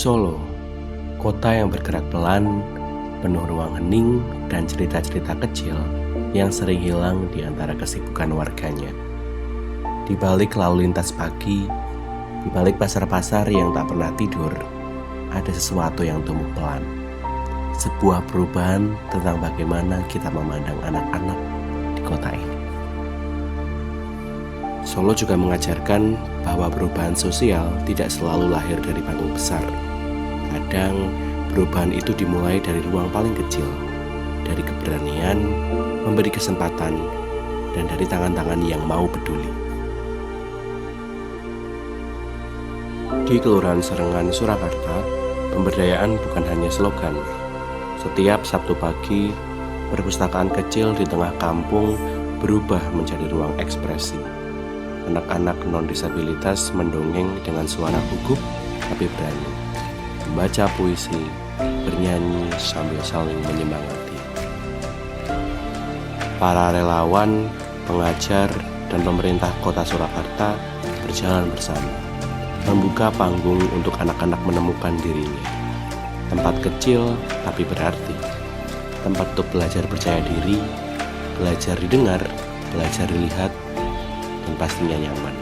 Solo, kota yang bergerak pelan, penuh ruang hening dan cerita-cerita kecil yang sering hilang di antara kesibukan warganya. Di balik lalu lintas pagi, di balik pasar-pasar yang tak pernah tidur, ada sesuatu yang tumbuh pelan. Sebuah perubahan tentang bagaimana kita memandang anak-anak di kota ini. Solo juga mengajarkan bahwa perubahan sosial tidak selalu lahir dari panggung besar. Kadang perubahan itu dimulai dari ruang paling kecil, dari keberanian, memberi kesempatan, dan dari tangan-tangan yang mau peduli. Di Kelurahan Serengan, Surakarta, pemberdayaan bukan hanya slogan. Setiap Sabtu pagi, perpustakaan kecil di tengah kampung berubah menjadi ruang ekspresi. Anak-anak non-disabilitas mendongeng dengan suara gugup tapi berani, membaca puisi, bernyanyi sambil saling menyemangati. Para relawan, pengajar, dan pemerintah kota Surakarta berjalan bersama, membuka panggung untuk anak-anak menemukan dirinya. Tempat kecil tapi berarti, tempat untuk belajar percaya diri, belajar didengar, belajar dilihat, dan pastinya nyaman.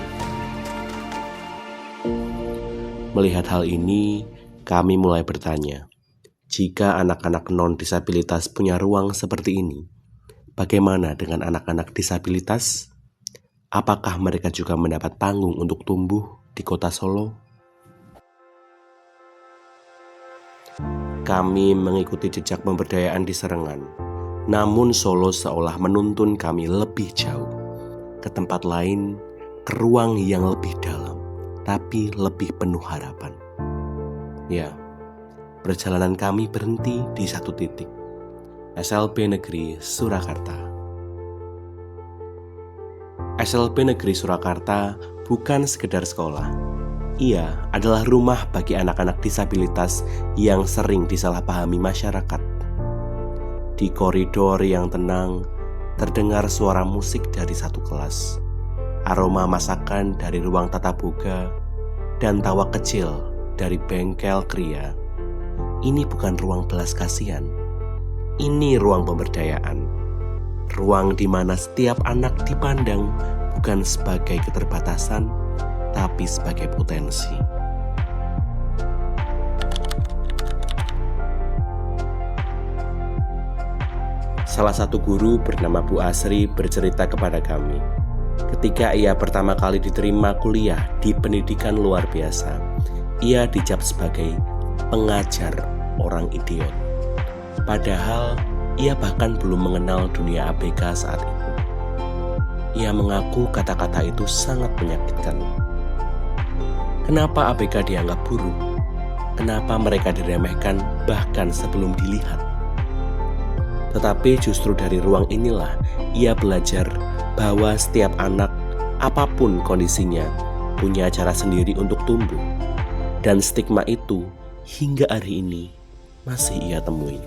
Melihat hal ini, kami mulai bertanya, jika anak-anak non-disabilitas punya ruang seperti ini, bagaimana dengan anak-anak disabilitas? Apakah mereka juga mendapat panggung untuk tumbuh di kota Solo? Kami mengikuti jejak pemberdayaan di Serengan, namun Solo seolah menuntun kami lebih jauh, ke tempat lain, ke ruang yang lebih dalam, tapi lebih penuh harapan. Ya, perjalanan kami berhenti di satu titik, SLB Negeri Surakarta. SLB Negeri Surakarta bukan sekedar sekolah. Ia adalah rumah bagi anak-anak disabilitas yang sering disalahpahami masyarakat. Di koridor yang tenang, terdengar suara musik dari satu kelas, aroma masakan dari ruang tata boga, dan tawa kecil dari bengkel kria. Ini bukan ruang belas kasihan, ini ruang pemberdayaan. Ruang di mana setiap anak dipandang bukan sebagai keterbatasan, tapi sebagai potensi. Salah satu guru bernama Bu Asri bercerita kepada kami, ketika ia pertama kali diterima kuliah di pendidikan luar biasa, ia dicap sebagai pengajar orang idiot. Padahal ia bahkan belum mengenal dunia ABK saat itu. Ia mengaku kata-kata itu sangat menyakitkan. Kenapa ABK dianggap buruk? Kenapa mereka diremehkan bahkan sebelum dilihat? Tetapi justru dari ruang inilah ia belajar bahwa setiap anak, apapun kondisinya, punya cara sendiri untuk tumbuh. Dan stigma itu hingga hari ini masih ia temui.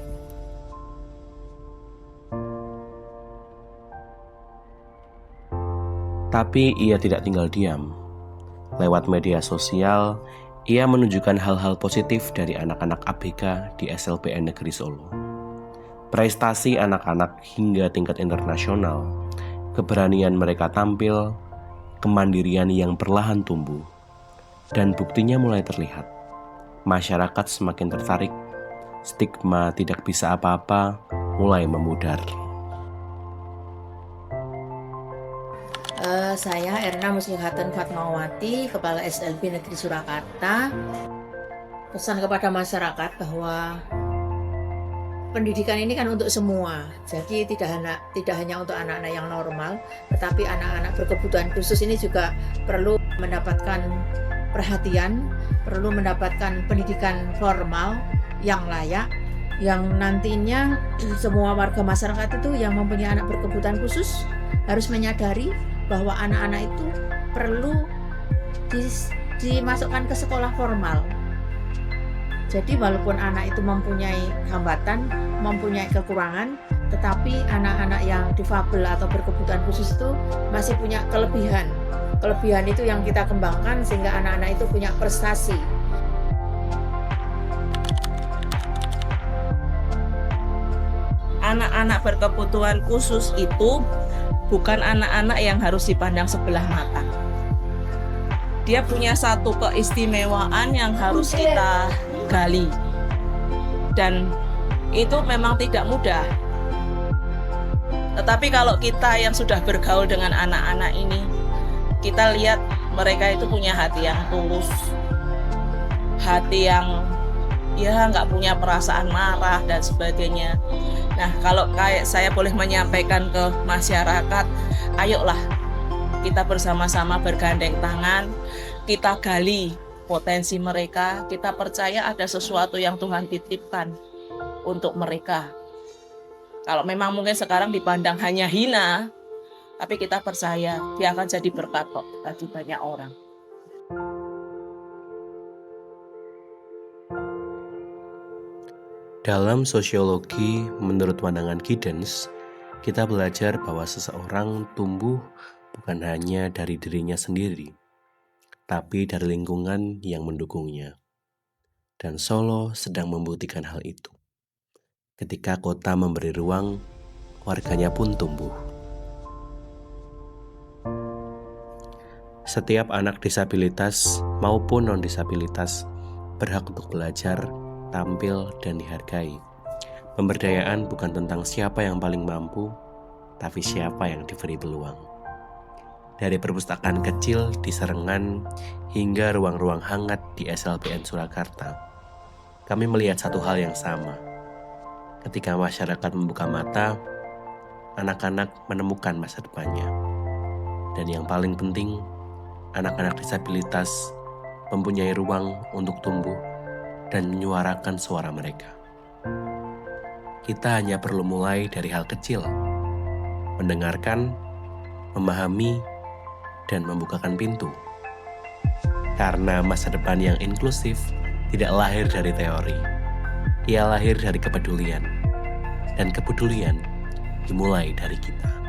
Tapi ia tidak tinggal diam. Lewat media sosial, ia menunjukkan hal-hal positif dari anak-anak ABK di SLBN Negeri Solo. Prestasi anak-anak hingga tingkat internasional, keberanian mereka tampil, kemandirian yang perlahan tumbuh, dan buktinya mulai terlihat. Masyarakat semakin tertarik, stigma tidak bisa apa-apa mulai memudar. Saya Erna Muslihatun Fatmawati, Kepala SLB Negeri Surakarta. Pesan kepada masyarakat bahwa pendidikan ini kan untuk semua. Jadi tidak hanya untuk anak-anak yang normal, tetapi anak-anak berkebutuhan khusus ini juga perlu mendapatkan perhatian, perlu mendapatkan pendidikan formal yang layak, yang nantinya semua warga masyarakat itu yang mempunyai anak berkebutuhan khusus harus menyadari bahwa anak-anak itu perlu dimasukkan ke sekolah formal. Jadi walaupun anak itu mempunyai hambatan, mempunyai kekurangan, tetapi anak-anak yang difabel atau berkebutuhan khusus itu masih punya kelebihan. Kelebihan itu yang kita kembangkan sehingga anak-anak itu punya prestasi. anak-anak berkebutuhan khusus itu bukan anak-anak yang harus dipandang sebelah mata. Dia punya satu keistimewaan yang harus kita gali. Dan itu memang tidak mudah. Tetapi kalau kita yang sudah bergaul dengan anak-anak ini, kita lihat mereka itu punya hati yang tulus. Hati yang ya nggak punya perasaan marah dan sebagainya. Nah, kalau kayak saya boleh menyampaikan ke masyarakat, ayolah kita bersama-sama bergandeng tangan, kita gali potensi mereka, kita percaya ada sesuatu yang Tuhan titipkan untuk mereka. Kalau memang mungkin sekarang dipandang hanya hina, tapi kita percaya dia akan jadi berkat kok bagi banyak orang. Dalam sosiologi, menurut pandangan Giddens, kita belajar bahwa seseorang tumbuh bukan hanya dari dirinya sendiri, tapi dari lingkungan yang mendukungnya. Dan Solo sedang membuktikan hal itu. Ketika kota memberi ruang, warganya pun tumbuh. Setiap anak disabilitas maupun non-disabilitas berhak untuk belajar, tampil, dan dihargai. Pemberdayaan bukan tentang siapa yang paling mampu, tapi siapa yang diberi peluang. Dari perpustakaan kecil di Serengan hingga ruang-ruang hangat di SLBN Surakarta, kami melihat satu hal yang sama. Ketika masyarakat membuka mata, anak-anak menemukan masa depannya. Dan yang paling penting, anak-anak disabilitas mempunyai ruang untuk tumbuh dan menyuarakan suara mereka. Kita hanya perlu mulai dari hal kecil, mendengarkan, memahami, dan membukakan pintu. Karena masa depan yang inklusif tidak lahir dari teori, ia lahir dari kepedulian, dan kepedulian dimulai dari kita.